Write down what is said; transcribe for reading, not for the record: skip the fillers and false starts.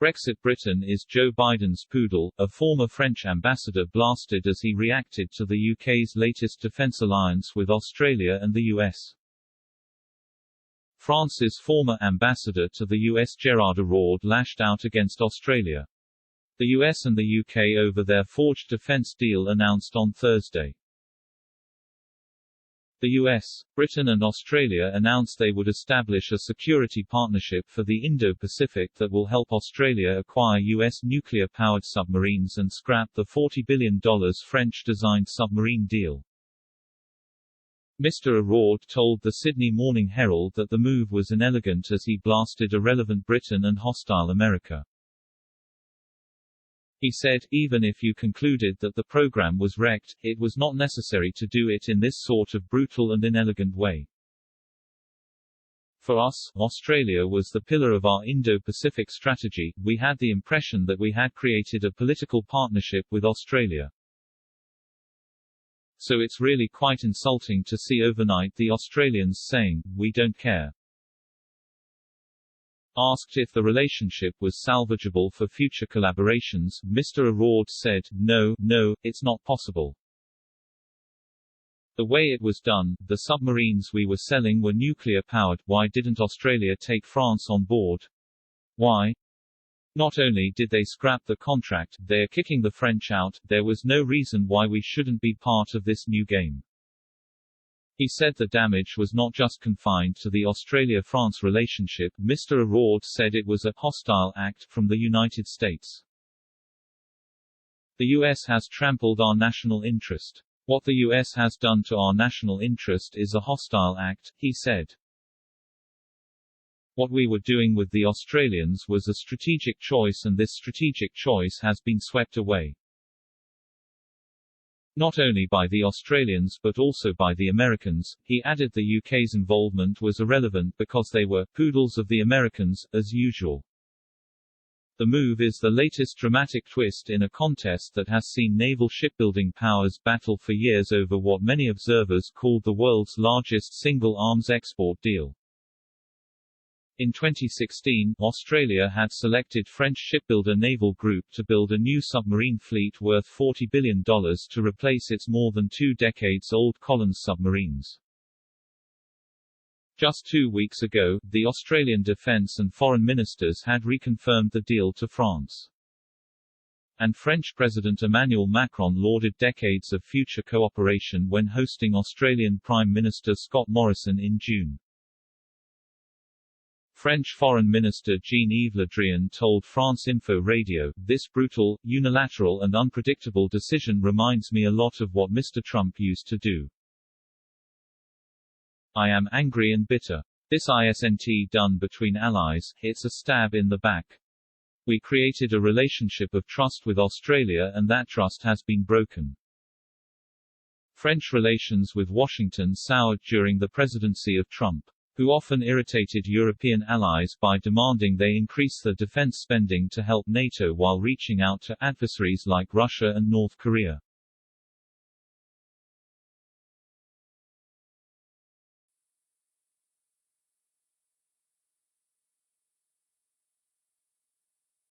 Brexit Britain is Joe Biden's poodle, a former French ambassador blasted as he reacted to the UK's latest defence alliance with Australia and the US. France's former ambassador to the US Gérard Araud lashed out against Australia. The US and the UK over their forged defence deal announced on Thursday. The US, Britain and Australia announced they would establish a security partnership for the Indo-Pacific that will help Australia acquire US nuclear-powered submarines and scrap the $40 billion French-designed submarine deal. Mr. Araud told the Sydney Morning Herald that the move was inelegant as he blasted irrelevant Britain and hostile America. He said, even if you concluded that the program was wrecked, it was not necessary to do it in this sort of brutal and inelegant way. For us, Australia was the pillar of our Indo-Pacific strategy. We had the impression that we had created a political partnership with Australia. So it's really quite insulting to see overnight the Australians saying, we don't care. Asked if the relationship was salvageable for future collaborations, Mr. Araud said, no, it's not possible. The way it was done, the submarines we were selling were nuclear-powered. Why didn't Australia take France on board? Why? Not only did they scrap the contract, they're kicking the French out. There was no reason why we shouldn't be part of this new game. He said the damage was not just confined to the Australia-France relationship. Mr. Araud said it was a hostile act from the United States. The US has trampled our national interest. What the US has done to our national interest is a hostile act, he said. What we were doing with the Australians was a strategic choice, and this strategic choice has been swept away. Not only by the Australians but also by the Americans. He added the UK's involvement was irrelevant because they were poodles of the Americans, as usual. The move is the latest dramatic twist in a contest that has seen naval shipbuilding powers battle for years over what many observers called the world's largest single arms export deal. In 2016, Australia had selected French shipbuilder Naval Group to build a new submarine fleet worth $40 billion to replace its more than 2 decades-old Collins submarines. Just 2 weeks ago, the Australian defence and foreign ministers had reconfirmed the deal to France. And French President Emmanuel Macron lauded decades of future cooperation when hosting Australian Prime Minister Scott Morrison in June. French Foreign Minister Jean-Yves Le Drian told France Info Radio, "This brutal, unilateral and unpredictable decision reminds me a lot of what Mr. Trump used to do. I am angry and bitter. This isn't done between allies, it's a stab in the back. We created a relationship of trust with Australia and that trust has been broken." French relations with Washington soured during the presidency of Trump, who often irritated European allies by demanding they increase their defense spending to help NATO while reaching out to adversaries like Russia and North Korea.